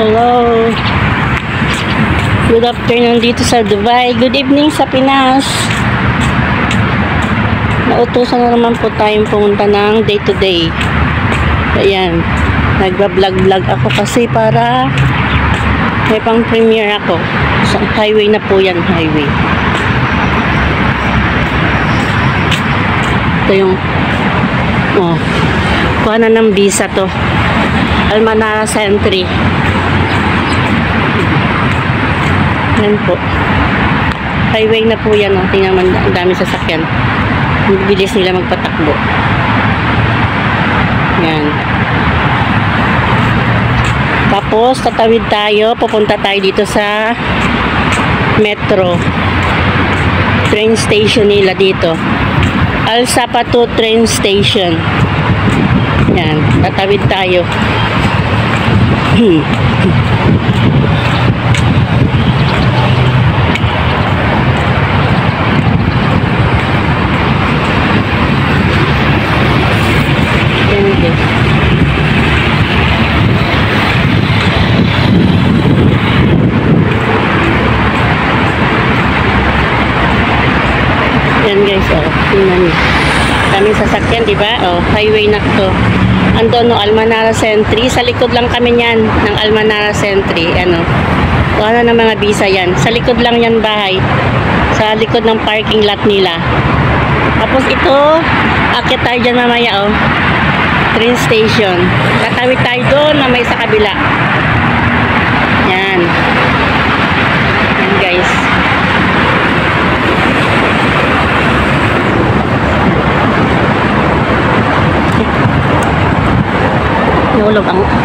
Hello. Good afternoon dito sa Dubai. Good evening sa Pinas. Nautusan na naman po tayong pumunta ng day to day. Ayan. Nagba-vlog ako kasi para may pang premiere ako. Sa highway na po yan, highway. Ito yung kuha na ng visa to. Almanara Sentry. Yan po. Highway na po yan. Tingnan man, ang dami sasakyan. Bilis nila magpatakbo. Yan. Tapos, tatawid tayo. Pupunta tayo dito sa metro. Train station nila dito. Al Sapato train station. Yan. Tatawid tayo. Yan guys, tingnan niyo. Daming sasakyan, di ba? Highway na to. Andun no, Almanara Sentry. Sa likod lang kami niyan ng Almanara Sentry. Wala na mga visa yan. Sa likod lang yan bahay. Sa likod ng parking lot nila. Tapos ito, akit tayo dyan mamaya, train station. Tatawid tayo doon na may sa kabila. Yan. Yan guys.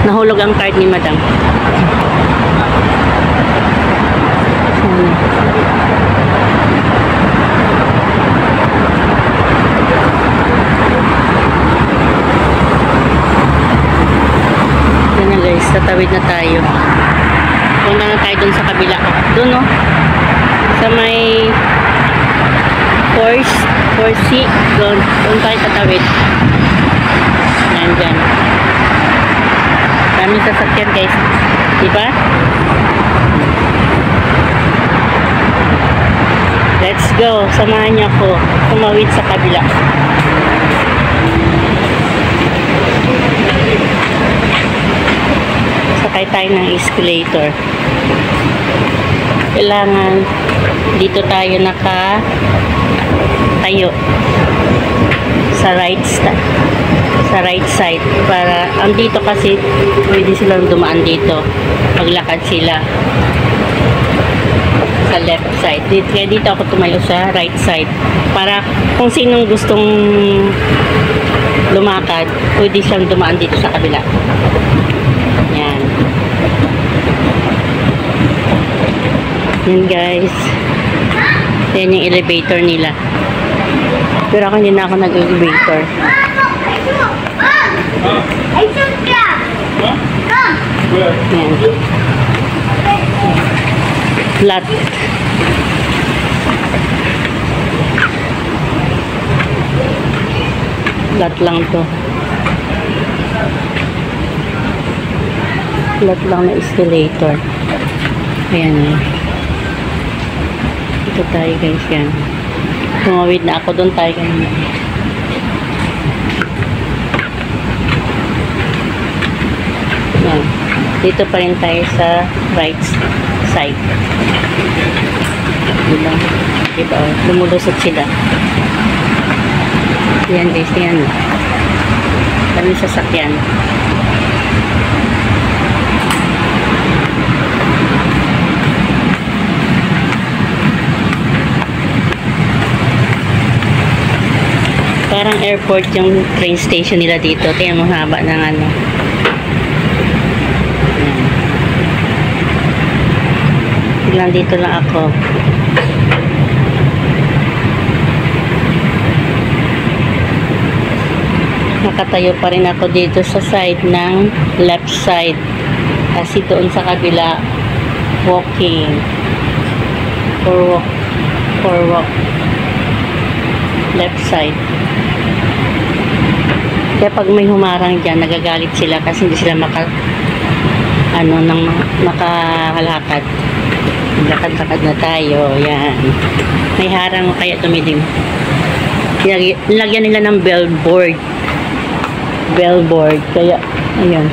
Nahulog ang card ni Madam. Yan na guys, tatawid na tayo. Punta na tayo dun sa kabila. Dun sa may Force doon tayo tatawid. Yan dyan. Daming sasakyan guys, diba? Let's go, samahan niyo ako tumawid sa kabila. Sakay tayo ng escalator. Kailangan dito tayo tayo sa right side para andito kasi pwede silang dumaan dito, maglakad sila sa left side. Kaya dito ako tumayo sa right side para kung sinong gustong lumakad pwede siyang dumaan dito sa kabila. Yan guys, yan yung elevator nila, pero ako hindi na ako nag-elevator. Yan. Flat. Flat lang to. Flat lang na escalator. Ayan. Ito tayo guys, yan. Tumawid na ako, doon tayo ganyan. Yan. Dito pa rin tayo sa right side. Diba? Lumulusot sila. Yan guys, yan. Kami sasakyan. Parang airport yung train station nila dito. Tingnan mo, haba ng Tignan dito lang ako. Nakatayo pa rin ako dito sa side ng left side. Kasi doon sa kabila, walking. For walk. Left side. Kaya pag may humarang dyan, nagagalit sila kasi hindi sila ng makakalakad. Lakad-lakad na tayo. Yan. May harang kaya tumilim. Nilagyan nila ng billboard. Billboard. Kaya, ayun.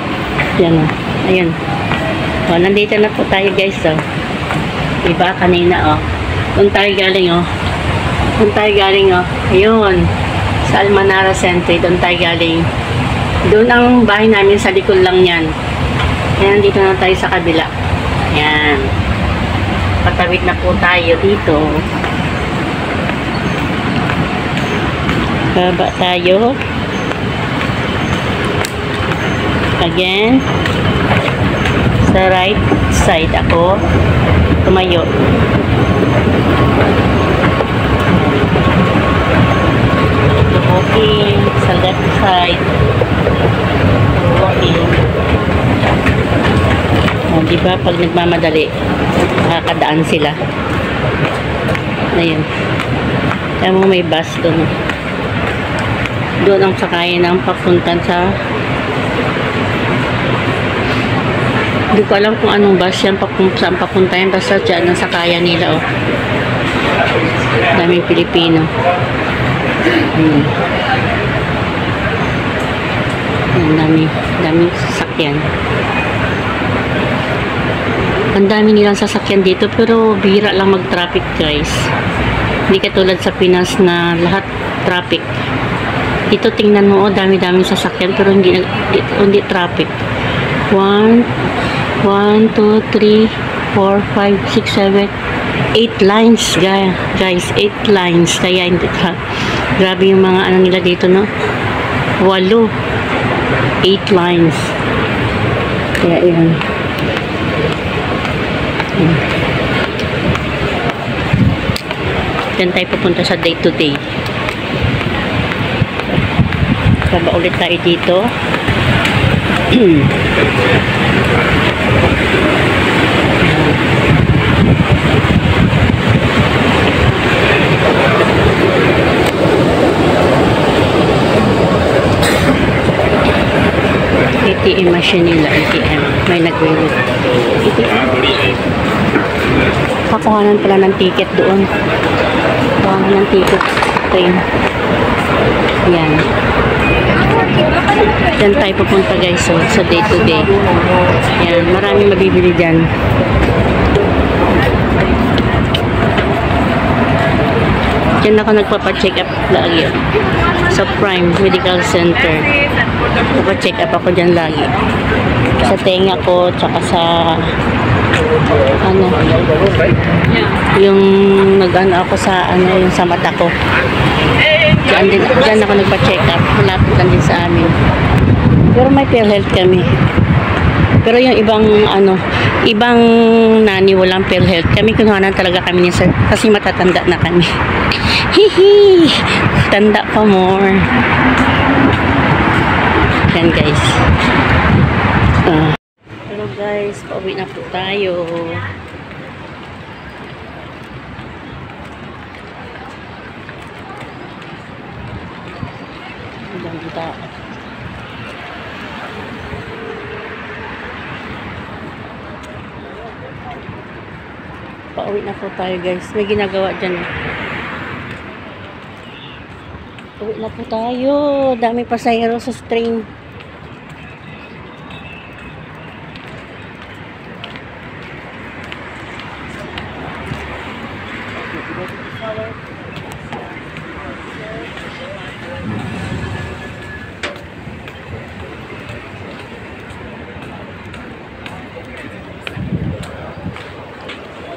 Yan o. Ayun. O, nandito na po tayo guys o. Diba? Kanina o. Doon tayo galing o. Doon tayo galing o. Ayun. Sa Almanara Century. Doon tayo galing. Doon ang bahay namin. Sa likod lang yan. Kaya nandito na tayo sa kabila. Yan. Patawid na po tayo dito. Baba tayo. Again. Sa right side ako. Tumayo. Walking. Sa left side. Walking. O, diba pag nagmamadali, nakakadaan sila. Ayun. Kaya mo may bus doon. Doon ang sakayan ng papuntan sa... Hindi ko alam kung anong bus yan, saan papunta yan. Basta dyan ang sakayan nila. Oh. Daming Pilipino. Daming sasakyan. Ang dami nilang sasakyan dito pero bihira lang mag-traffic guys. Hindi katulad sa Pinas na lahat traffic. Dito tingnan mo, dami-daming sasakyan pero hindi traffic. 1, 2, 3, 4, 5, 6, 7, 8 lines guys, 8 lines. Kaya hindi grabe yung mga ano nila dito, no? 8 lines. Kaya yun. Diyan tayo pupunta sa day to day. Baba ulit tayo dito. ATM machine nila, ATM. May nag-wait. ATM. Kakuhanan pala ng ticket doon. Kakuhanan ng ticket train. Yan. Diyan tayo pupunta guys, so, sa day to day. Yan, maraming mabibili dyan. Diyan ako nagpapa-check up lagi. Sa Prime Medical Center. Nagpa-check up ako dyan lagi. Sa tenga ko, tsaka sa ano, yung nag-ano ako sa ano, yung sa mata ko. Diyan ako nagpa-check up. Malapit lang din sa amin. Pero may PhilHealth kami. Pero yung ibang nani walang PhilHealth. Kami kunuhanan talaga kami niya kasi matatanda na kami. Hihi! Tanda pa more. Yan guys. Hello guys, pauwi na po tayo. Ganda. Pauwi na po tayo guys. May ginagawa dyan. Pauwi na po tayo. Dami pasahero sa train.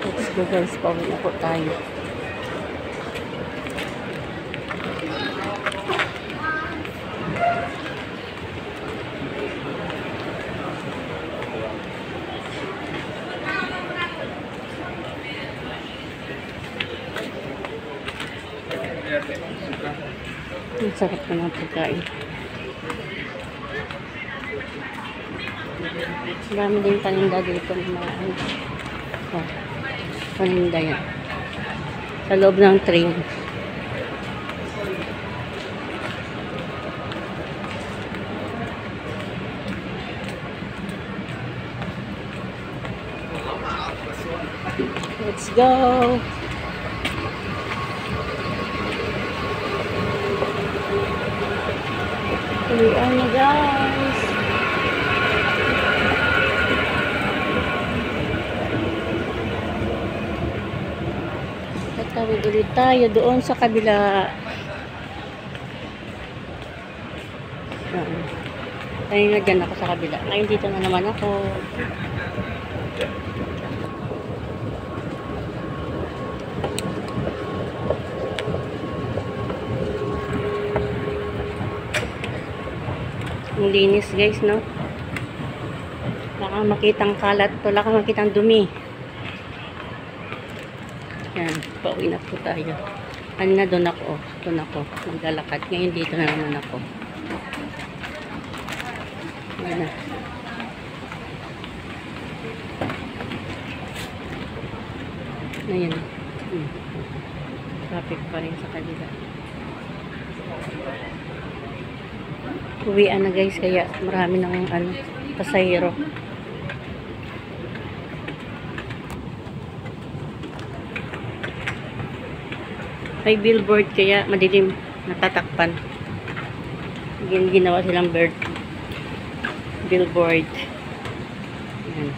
Let's go guys, pauwi na po tayo. Ang sarap na ng pagkain. Marami din paninda dito ng mga paninda yan. Sa loob ng train. Let's go! Uwian na guys! Tatawid ulit tayo doon sa kabila. Tayo na dyan ako sa kabila. Ngayon dito na naman ako. Ang linis guys, no? Wala kang makitang kalat. Wala kang makitang dumi. Yan, pauwi na po tayo. Kanina doon ako. Doon ako. Naglalakad. Ngayon dito na naman ako. Yan na. Ayan. Traffic pa rin sa kanila. Uwian na guys, kaya marami ng pasahero. May billboard kaya madilim, natatakpan. Ginawa silang billboard. Ayan.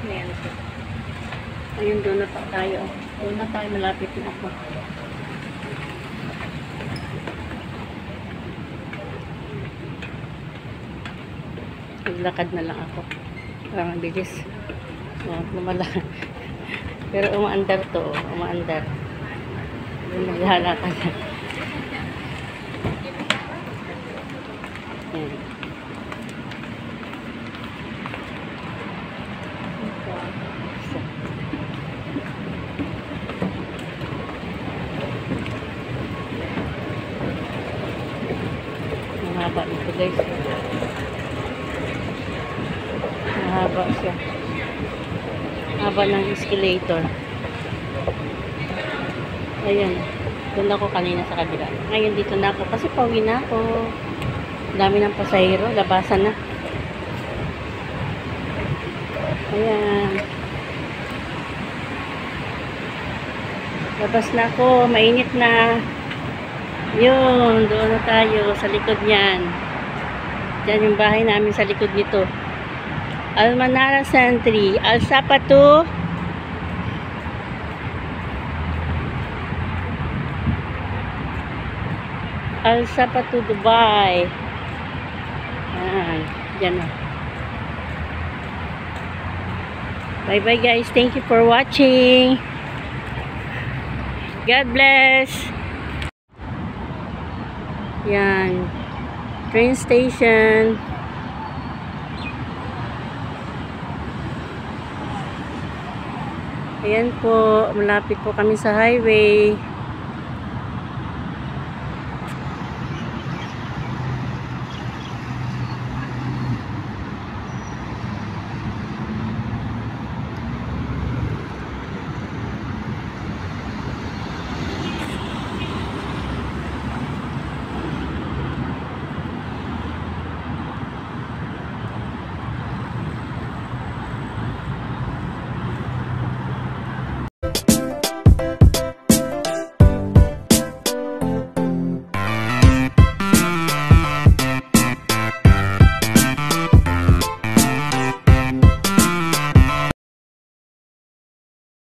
Ayan. Ayun, doon na pa tayo. Doon na tayo, malapit na ako. Naglakad na lang ako. Para mabilis. Lumala. Pero umaandar to. Umaandar. Naglalakad. Ayan. Mahaba ito guys. Mahaba siya. Mahaba ng escalator. Ayan. Doon ako kanina sa kabila. Ngayon dito na ako. Kasi pauwi na ako. Dami ng pasahero. Labasan na. Ayan. Labas na ako. Mainit na. Yun. Doon na tayo. Sa likod niyan. Diyan yung bahay namin sa likod nito. Almanara Century. Alsapatu. Alsapatu Dubai. Ayan. Diyan na. Bye bye guys. Thank you for watching. God bless. Yan. Train station. Ayan po. Malapit po kami sa highway.